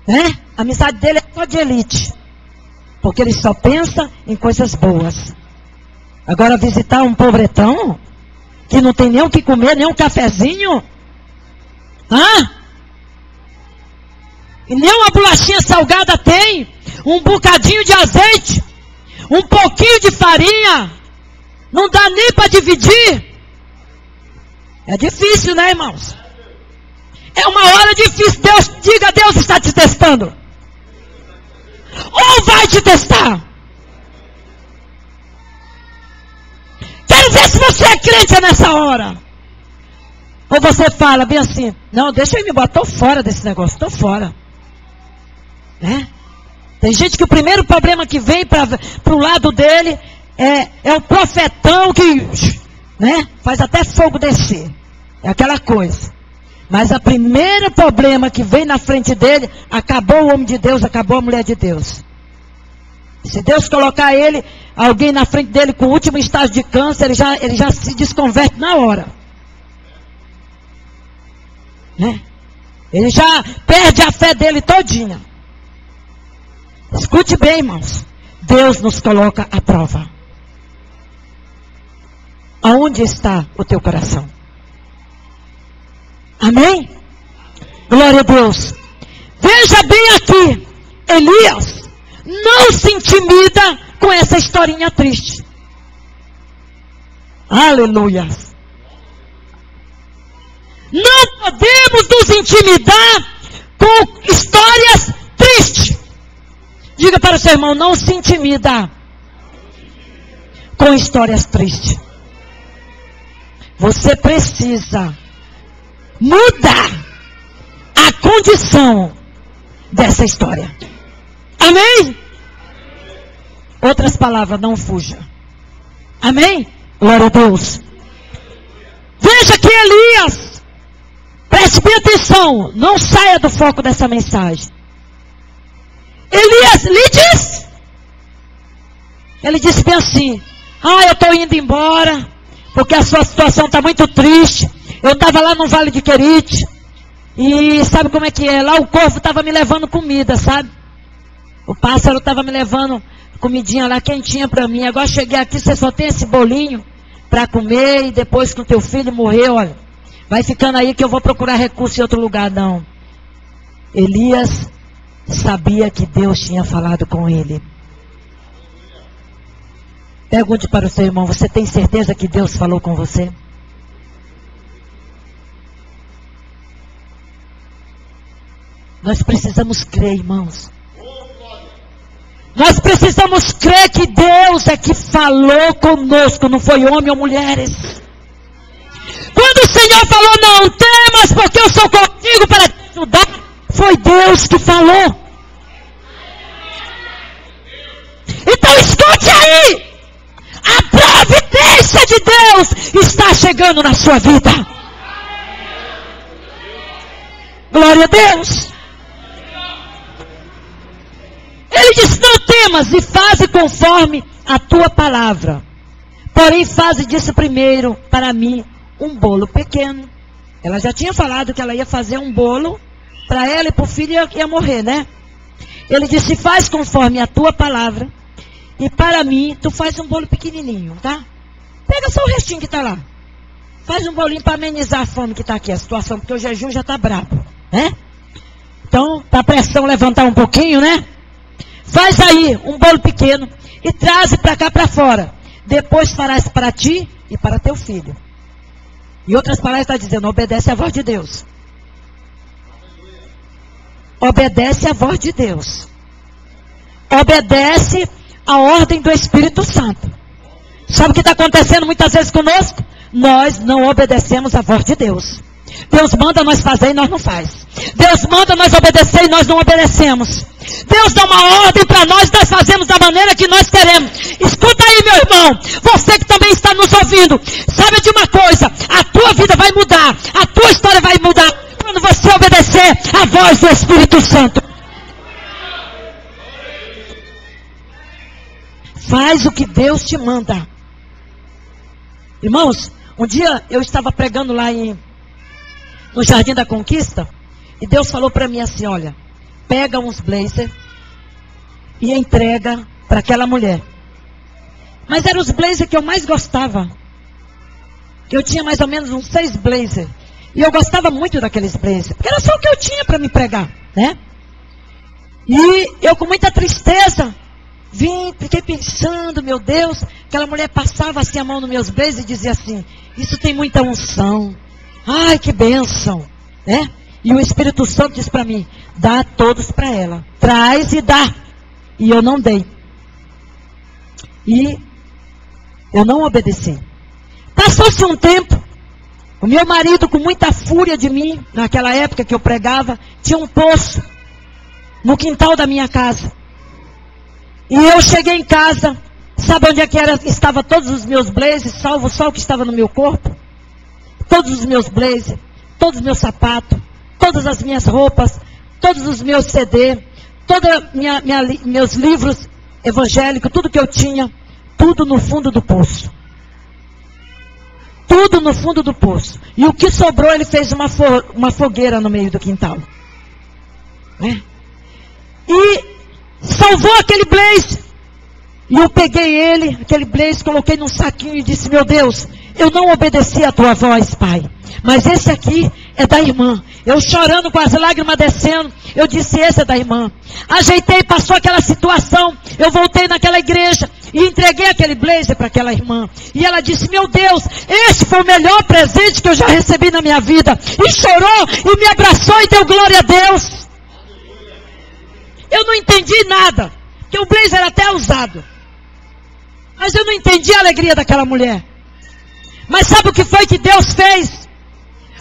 né? A amizade dele é só de elite, porque ele só pensa em coisas boas. Agora visitar um pobretão, que não tem nem o que comer, nem um cafezinho, hã? E nem uma bolachinha salgada tem, um bocadinho de azeite, um pouquinho de farinha, não dá nem para dividir. É difícil, né, irmãos? É uma hora difícil. Deus, diga, Deus está te testando. Ou vai te testar. Quero ver se você é crente nessa hora. Ou você fala bem assim, não, deixa eu ir embora, estou fora desse negócio, estou fora. Né? Tem gente que o primeiro problema que vem para o lado dele é o profetão que, né, faz até fogo descer. É aquela coisa. Mas o primeiro problema que vem na frente dele, acabou o homem de Deus, acabou a mulher de Deus. Se Deus colocar alguém na frente dele com o último estágio de câncer, ele já se desconverte na hora. Né? Ele já perde a fé dele todinha. Escute bem, irmãos. Deus nos coloca à prova. Aonde está o teu coração? Amém? Glória a Deus. Veja bem aqui. Elias não se intimida com essa historinha triste. Aleluia. Não podemos nos intimidar com histórias tristes. Diga para o seu irmão, não se intimida com histórias tristes. Você precisa mudar a condição dessa história. Amém? Outras palavras, não fuja. Amém? Glória a Deus. Veja que Elias, preste bem atenção, não saia do foco dessa mensagem. Elias lhe disse. Ele disse bem assim, eu estou indo embora, porque a sua situação está muito triste. Eu estava lá no Vale de Querite, e sabe como é que é? Lá o corvo estava me levando comida, sabe? O pássaro estava me levando comidinha lá quentinha para mim. Agora cheguei aqui, você só tem esse bolinho para comer, e depois que o teu filho morrer, olha, vai ficando aí que eu vou procurar recurso em outro lugar. Não. Elias sabia que Deus tinha falado com ele. Pergunte para o seu irmão, você tem certeza que Deus falou com você? Nós precisamos crer, irmãos. Nós precisamos crer que Deus é que falou conosco, não foi homem ou mulheres. Quando o Senhor falou, não temas, porque eu sou contigo para te ajudar, foi Deus que falou. Então escute aí, a providência de Deus está chegando na sua vida. Glória a Deus. Ele disse, não temas e faze conforme a tua palavra. Porém, faze disso primeiro, para mim, um bolo pequeno. Ela já tinha falado que ela ia fazer um bolo para ela e para o filho ia morrer, né? Ele disse, faz conforme a tua palavra. E para mim, tu faz um bolo pequenininho, tá? Pega só o restinho que está lá. Faz um bolinho para amenizar a fome que está aqui, a situação, porque o jejum já está brabo, né? Então, para a pressão levantar um pouquinho, né? Faz aí um bolo pequeno e traze para cá para fora. Depois farás para ti e para teu filho. E outras palavras está dizendo, obedece à voz de Deus. obedece à voz de Deus. Obedece à ordem do Espírito Santo. Sabe o que está acontecendo muitas vezes conosco? Nós não obedecemos à voz de Deus. Deus manda nós fazer e nós não faz. Deus manda nós obedecer e nós não obedecemos. Deus dá uma ordem para nós fazemos da maneira que nós queremos. Escuta aí, meu irmão, você que também está nos ouvindo, sabe de uma coisa, a tua vida vai mudar, a tua história vai mudar, quando você obedecer à voz do Espírito Santo. Faz o que Deus te manda. Irmãos, um dia eu estava pregando lá no Jardim da Conquista, e Deus falou para mim assim, olha, pega uns blazer e entrega para aquela mulher. Mas eram os blazers que eu mais gostava. Eu tinha mais ou menos uns 6 blazers. E eu gostava muito daqueles blazers, porque era só o que eu tinha para me pregar, né? E eu com muita tristeza, fiquei pensando, meu Deus, aquela mulher passava assim a mão nos meus blazers e dizia assim, isso tem muita unção. Ai, que bênção, né? E o Espírito Santo disse para mim, dá todos para ela. Traz e dá. E eu não dei. E eu não obedeci. Passou-se um tempo, o meu marido, com muita fúria de mim, naquela época que eu pregava, tinha um poço no quintal da minha casa. E eu cheguei em casa, sabe onde é que estava todos os meus blazers, salvo só o que estava no meu corpo? Todos os meus blazers, todos os meus sapatos, todas as minhas roupas, todos os meus CD, todos meus livros evangélicos, tudo que eu tinha, tudo no fundo do poço. Tudo no fundo do poço. E o que sobrou, ele fez uma fogueira no meio do quintal. Né? E salvou aquele blazer. E eu peguei ele, aquele blazer, coloquei num saquinho e disse, meu Deus, eu não obedeci a tua voz, Pai. Mas esse aqui é da irmã. Eu chorando com as lágrimas descendo, eu disse, esse é da irmã. Ajeitei, passou aquela situação, eu voltei naquela igreja e entreguei aquele blazer para aquela irmã. E ela disse, meu Deus, esse foi o melhor presente que eu já recebi na minha vida. E chorou, e me abraçou e deu glória a Deus. Eu não entendi nada, porque o blazer era até usado. Mas eu não entendi a alegria daquela mulher. Mas sabe o que foi que Deus fez?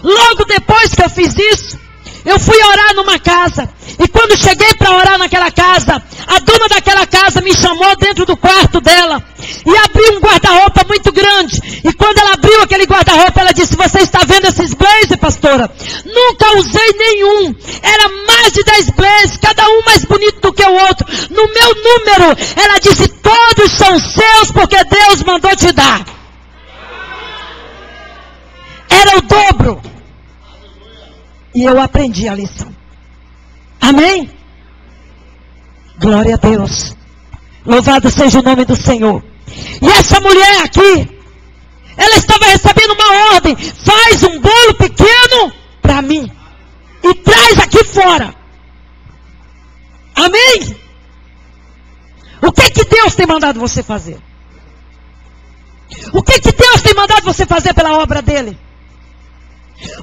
Logo depois que eu fiz isso, eu fui orar numa casa. E quando cheguei para orar naquela casa, a dona daquela casa me chamou dentro do quarto dela. E abriu um guarda-roupa muito grande. E quando ela abriu aquele guarda-roupa, ela disse, você está vendo esses blazers, pastora? Nunca usei nenhum. Era mais de 10 blazers, cada um mais bonito do que o outro. No meu número, ela disse, todos são seus porque Deus mandou te dar. Era o dobro. E eu aprendi a lição. Amém? Glória a Deus. Louvado seja o nome do Senhor. E essa mulher aqui, ela estava recebendo uma ordem. Faz um bolo pequeno para mim. E traz aqui fora. Amém? O que Deus tem mandado você fazer? O que Deus tem mandado você fazer pela obra dele?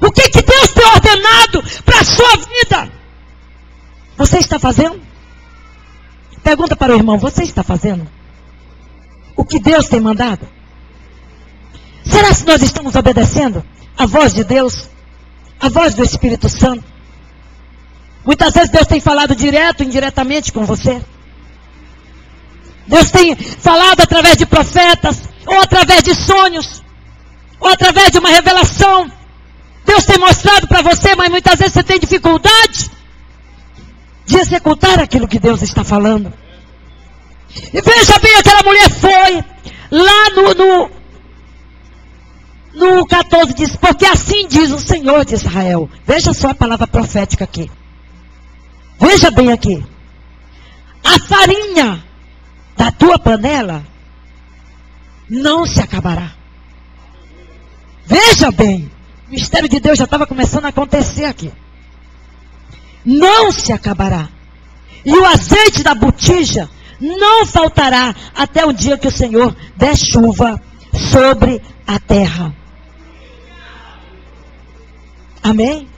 O que Deus tem ordenado para a sua vida? Você está fazendo? Pergunta para o irmão, você está fazendo? O que Deus tem mandado? Será que nós estamos obedecendo a voz de Deus? A voz do Espírito Santo? Muitas vezes Deus tem falado direto, indiretamente com você. Deus tem falado através de profetas, ou através de sonhos, ou através de uma revelação. Deus tem mostrado para você, mas muitas vezes você tem dificuldade de executar aquilo que Deus está falando. E veja bem, aquela mulher foi lá no 14, diz, porque assim diz o Senhor de Israel. Veja só a palavra profética aqui. Veja bem aqui. A farinha da tua panela não se acabará. Veja bem. O mistério de Deus já estava começando a acontecer aqui. Não se acabará. E o azeite da botija não faltará até o dia que o Senhor der chuva sobre a terra. Amém?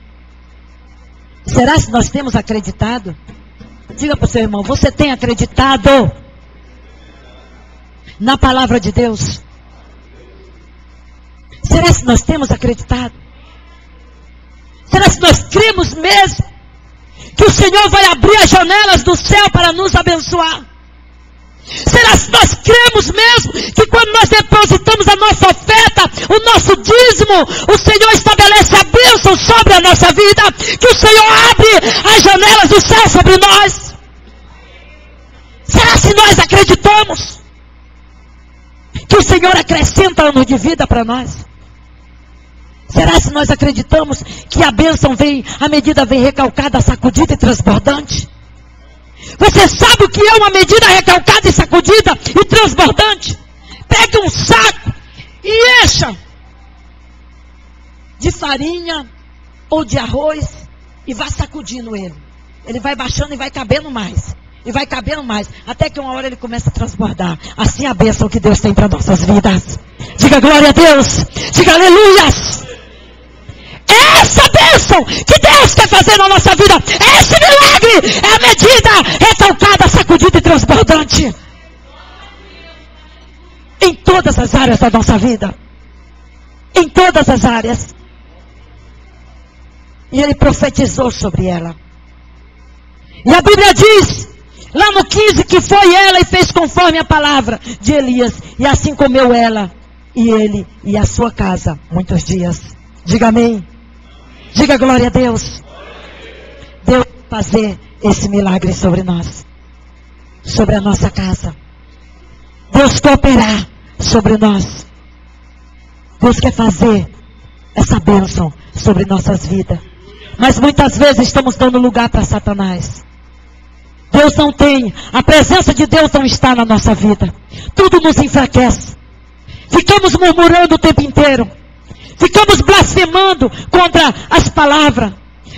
Será que nós temos acreditado? Diga para o seu irmão, você tem acreditado na palavra de Deus? Será que nós temos acreditado? Será que nós cremos mesmo que o Senhor vai abrir as janelas do céu para nos abençoar? Será que nós cremos mesmo que quando nós depositamos a nossa oferta, o nosso dízimo, o Senhor estabelece a bênção sobre a nossa vida? Que o Senhor abre as janelas do céu sobre nós? Será que nós acreditamos que o Senhor acrescenta anos de vida para nós? Será que nós acreditamos que a bênção vem, a medida vem recalcada, sacudida e transbordante? Você sabe o que é uma medida recalcada e sacudida e transbordante? Pegue um saco e encha de farinha ou de arroz e vá sacudindo ele. Ele vai baixando e vai cabendo mais. E vai cabendo mais. Até que uma hora ele começa a transbordar. Assim é a bênção que Deus tem para nossas vidas. Diga glória a Deus. Diga aleluias. Essa bênção que Deus quer fazer na nossa vida, esse milagre é a medida recalcada, sacudida e transbordante em todas as áreas da nossa vida, em todas as áreas. E ele profetizou sobre ela, e a Bíblia diz lá no 15 que foi ela e fez conforme a palavra de Elias, e assim comeu ela e ele e a sua casa muitos dias. Diga amém. Diga glória a Deus. Deus vai fazer esse milagre sobre nós, sobre a nossa casa. Deus quer operar sobre nós. Deus quer fazer essa bênção sobre nossas vidas. Mas muitas vezes estamos dando lugar para Satanás. Deus não tem, a presença de Deus não está na nossa vida. Tudo nos enfraquece. Ficamos murmurando o tempo inteiro. Ficamos blasfemando contra as palavras.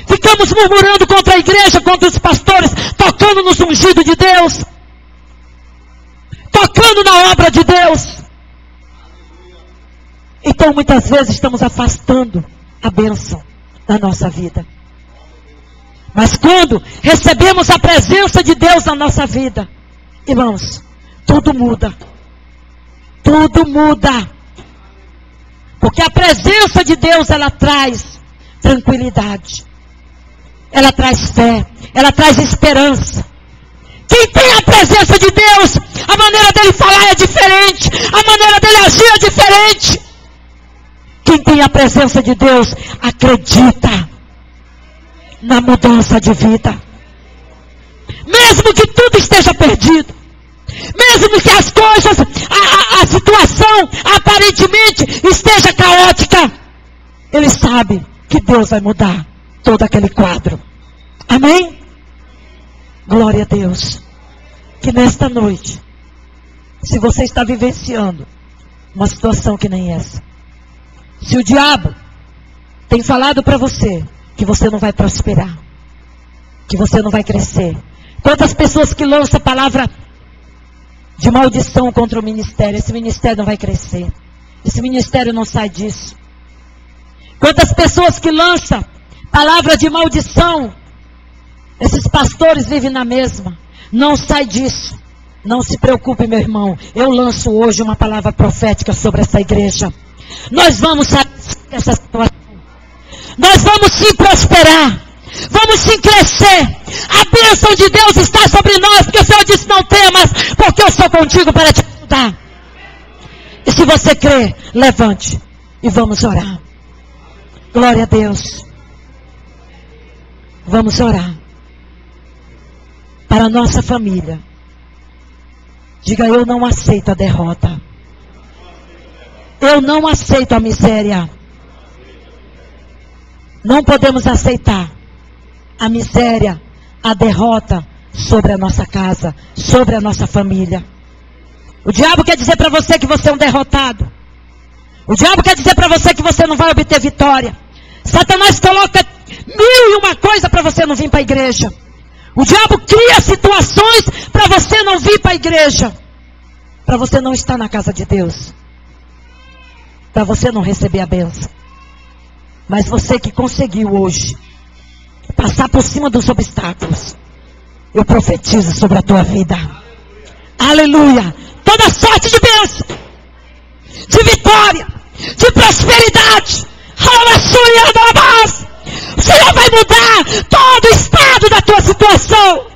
Ficamos murmurando contra a igreja, contra os pastores, tocando nos ungidos de Deus, tocando na obra de Deus. Então muitas vezes estamos afastando a bênção da nossa vida. Mas quando recebemos a presença de Deus na nossa vida, irmãos, tudo muda. Tudo muda. Porque a presença de Deus, ela traz tranquilidade. Ela traz fé. Ela traz esperança. Quem tem a presença de Deus, a maneira dele falar é diferente. A maneira dele agir é diferente. Quem tem a presença de Deus, acredita na mudança de vida. Mesmo que tudo esteja perdido. Mesmo que as coisas, a situação aparentemente esteja caótica, ele sabe que Deus vai mudar todo aquele quadro. Amém? Glória a Deus. Que nesta noite, se você está vivenciando uma situação que nem essa, se o diabo tem falado para você que você não vai prosperar, que você não vai crescer. Quantas pessoas que lançam a palavra de maldição contra o ministério, esse ministério não vai crescer, esse ministério não sai disso. Quantas pessoas que lançam palavra de maldição, esses pastores vivem na mesma, não sai disso. Não se preocupe, meu irmão, eu lanço hoje uma palavra profética sobre essa igreja. Nós vamos sair dessa situação, nós vamos sim prosperar, vamos sim crescer. A bênção de Deus está sobre nós, porque o Senhor disse: não temas, porque eu sou contigo para te ajudar. E se você crê, levante e vamos orar. Glória a Deus. Vamos orar para a nossa família. Diga: eu não aceito a derrota. Eu não aceito a miséria. Não podemos aceitar a miséria, a derrota sobre a nossa casa, sobre a nossa família. O diabo quer dizer para você que você é um derrotado. O diabo quer dizer para você que você não vai obter vitória. Satanás coloca 1001 coisa para você não vir para a igreja. O diabo cria situações para você não vir para a igreja, para você não estar na casa de Deus, para você não receber a bênção. Mas você que conseguiu hoje passar por cima dos obstáculos. Eu profetizo sobre a tua vida. Aleluia. Toda sorte de bênção, de vitória, de prosperidade. O Senhor vai mudar todo o estado da tua situação.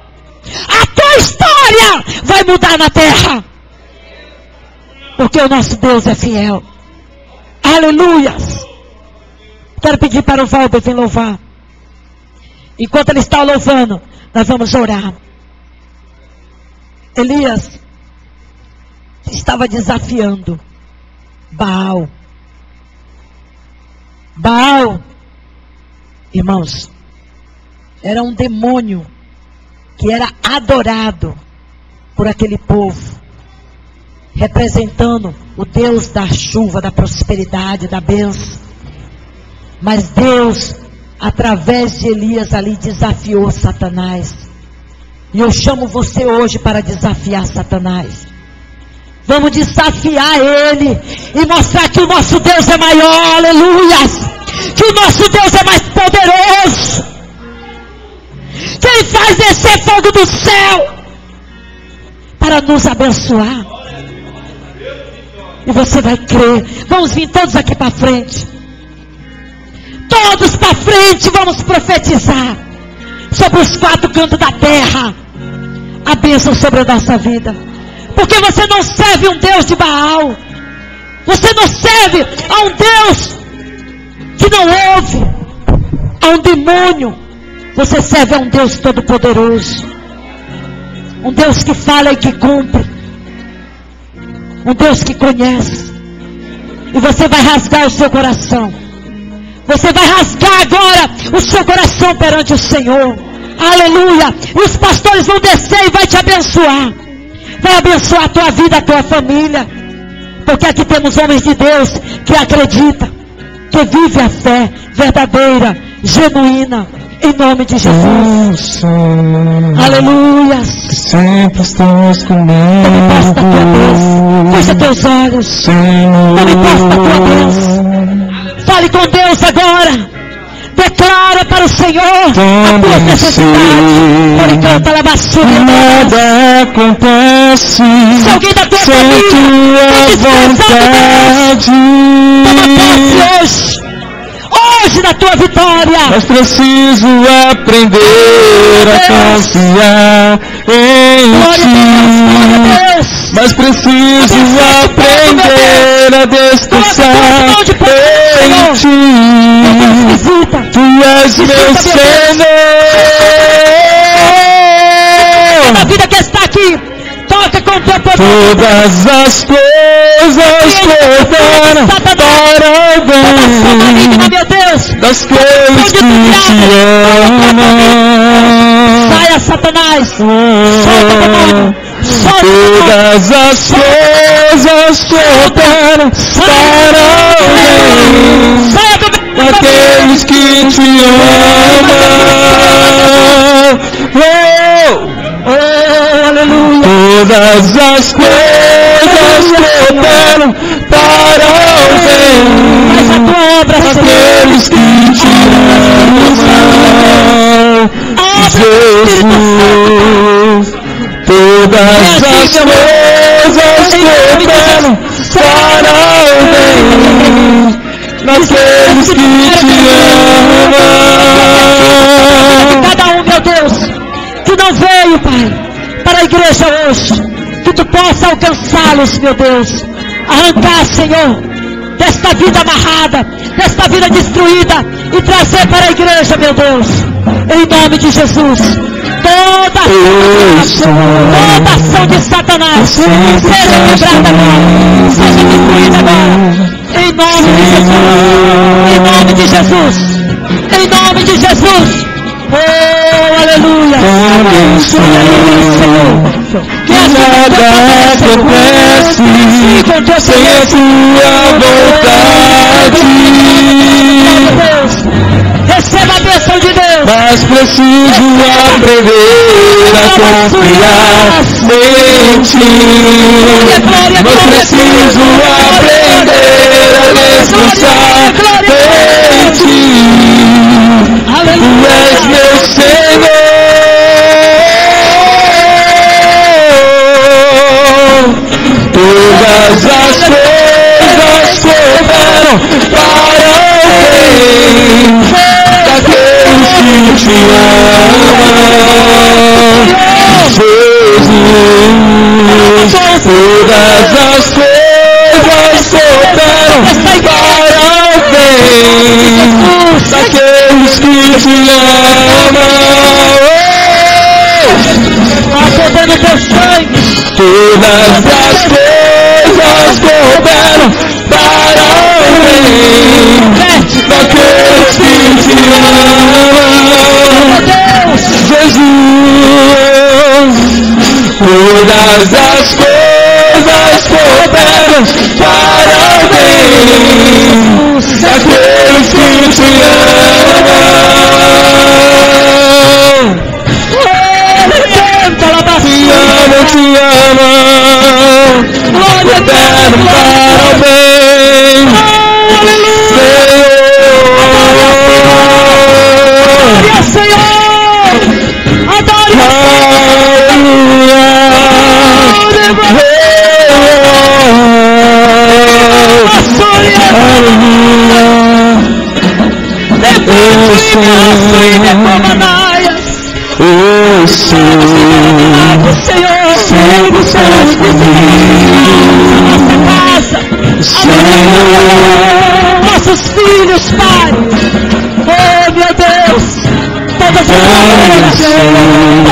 A tua história vai mudar na terra. Porque o nosso Deus é fiel. Aleluias. Quero pedir para o Valber vir louvar. Enquanto ele está louvando, nós vamos orar. Elias estava desafiando Baal. Baal, irmãos, era um demônio que era adorado por aquele povo, representando o Deus da chuva, da prosperidade, da bênção. Mas Deus, através de Elias ali, desafiou Satanás. E eu chamo você hoje para desafiar Satanás. Vamos desafiar ele e mostrar que o nosso Deus é maior, aleluias. Que o nosso Deus é mais poderoso. Que Ele faz descer fogo do céu para nos abençoar. E você vai crer. Vamos vir todos aqui para frente. Todos para frente, vamos profetizar sobre os 4 cantos da terra a bênção sobre a nossa vida. Porque você não serve um Deus de Baal. Você não serve a um Deus que não ouve, a um demônio. Você serve a um Deus todo-poderoso. Um Deus que fala e que cumpre. Um Deus que conhece. E você vai rasgar o seu coração. Você vai rasgar agora o seu coração perante o Senhor. Aleluia. E os pastores vão descer e vai te abençoar. Vai abençoar a tua vida, a tua família. Porque aqui temos homens de Deus que acreditam, que vivem a fé verdadeira, genuína, em nome de Jesus. Aleluia. Sempre estás comigo. Não me posta a tua bênção. Fecha teus olhos. Não me posta a tua bênção. Fale com Deus agora. Declara para o Senhor a tua necessidade. Por enquanto ela basura. Nada acontece Se alguém da tua sem família tua vontade. Toma posse hoje. Hoje na tua vitória. Mas preciso aprender a confiar em Ti. Mas preciso aprender a descansar em Ti. Tu és meu Senhor. A vida que está aqui, toca com o teu poder. Todas as coisas cooperam para o bem meu Deus, daqueles que te amam. Saia, Satanás. Solta o demônio. Todas as coisas cooperam para o bem daqueles que te amam. Aleluia. Todas as coisas cooperam para o bem daqueles que te amam. Jesus. Todas as coisas cooperam para o bem daqueles que te amam. Cada um, meu Deus, que não veio, Pai, para a igreja hoje, que tu possa alcançá-los, meu Deus. Arrancar, Senhor, desta vida amarrada, desta vida destruída, e trazer para a igreja, meu Deus, em nome de Jesus. Toda ação de Satanás seja quebrada agora, seja destruída agora, em nome de Jesus, em nome de Jesus, em nome de Jesus. Oh, aleluia. Que nada acontece sem a tua vontade. Receba a bênção de Deus. Mas preciso aprender a confiar em Ti. Mas preciso aprender a descansar em Ti. Tu és meu Todas as coisas cooperam para o bem daqueles que te amam. Jesus, todas as coisas cooperam para o bem daqueles que te amam. Acordando teu sangue. Todas as coisas cooperam para o bem daqueles que te amam. Jesus, todas as coisas cooperam para o bem daqueles que te amam. Te amo, glória eterna para o bem, Senhor, adore o Senhor, nossos filhos, Pai. Oh, meu Deus, todas as barreiras,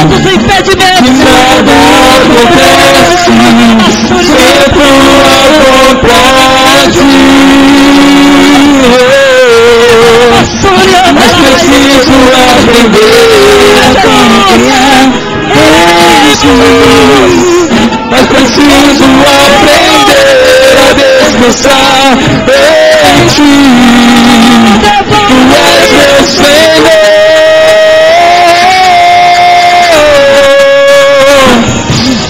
todos os impedimentos, ser tua vontade. Mas preciso aprender a confiar em Jesus. Mas preciso aprender a descansar em Ti. Tu és meu Senhor.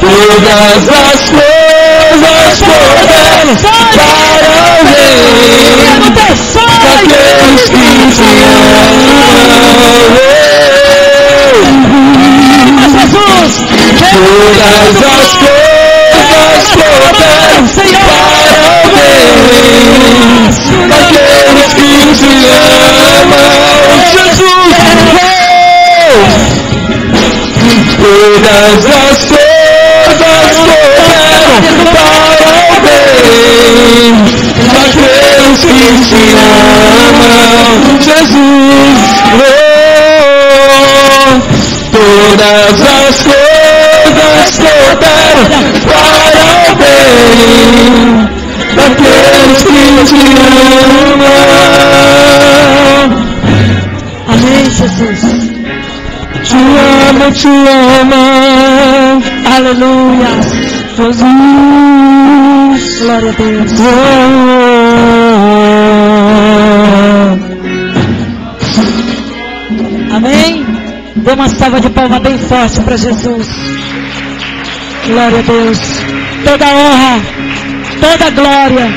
Todas as coisas cooperam para o bem daqueles que te amam. Jesus, todas as coisas cooperam para o bem daqueles que te amam. Jesus, todas as coisas cooperam para o bem daqueles que te amam. Jesus, todas as coisas cooperam para o bem daqueles que te amam. amém, Jesus. Te amo, te amo. Aleluia. Jesus, Glória a Deus. Amém? Dê uma salva de palmas bem forte para Jesus. Glória a Deus. Toda honra, toda glória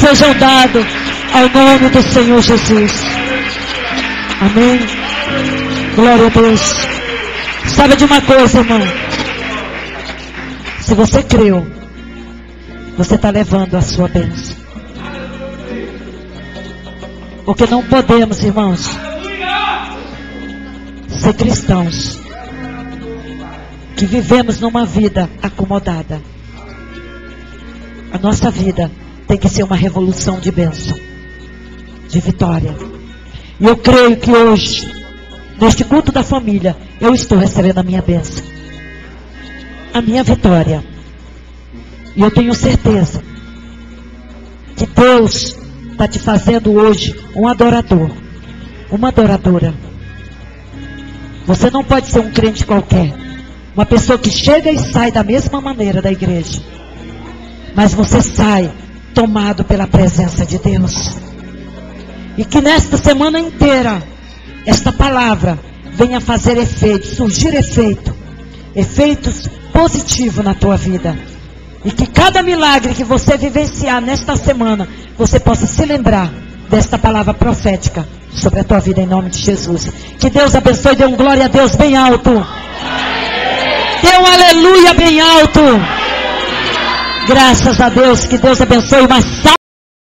sejam dados ao nome do Senhor Jesus. Amém? Glória a Deus. Sabe de uma coisa, irmão? Se você creu, você está levando a sua bênção. Porque não podemos, irmãos, ser cristãos que vivemos numa vida acomodada. A nossa vida tem que ser uma revolução de bênção, de vitória. E eu creio que hoje, neste culto da família, eu estou recebendo a minha bênção, a minha vitória. E eu tenho certeza que Deus está te fazendo hoje um adorador, uma adoradora. Você não pode ser um crente qualquer, uma pessoa que chega e sai da mesma maneira da igreja, mas você sai tomado pela presença de Deus. E que nesta semana inteira esta palavra venha fazer efeito, surgir efeitos positivos na tua vida. E que cada milagre que você vivenciar nesta semana, você possa se lembrar desta palavra profética sobre a tua vida em nome de Jesus. Que Deus abençoe, dê um glória a Deus bem alto. Dê um aleluia bem alto. Graças a Deus, que Deus abençoe. Uma salva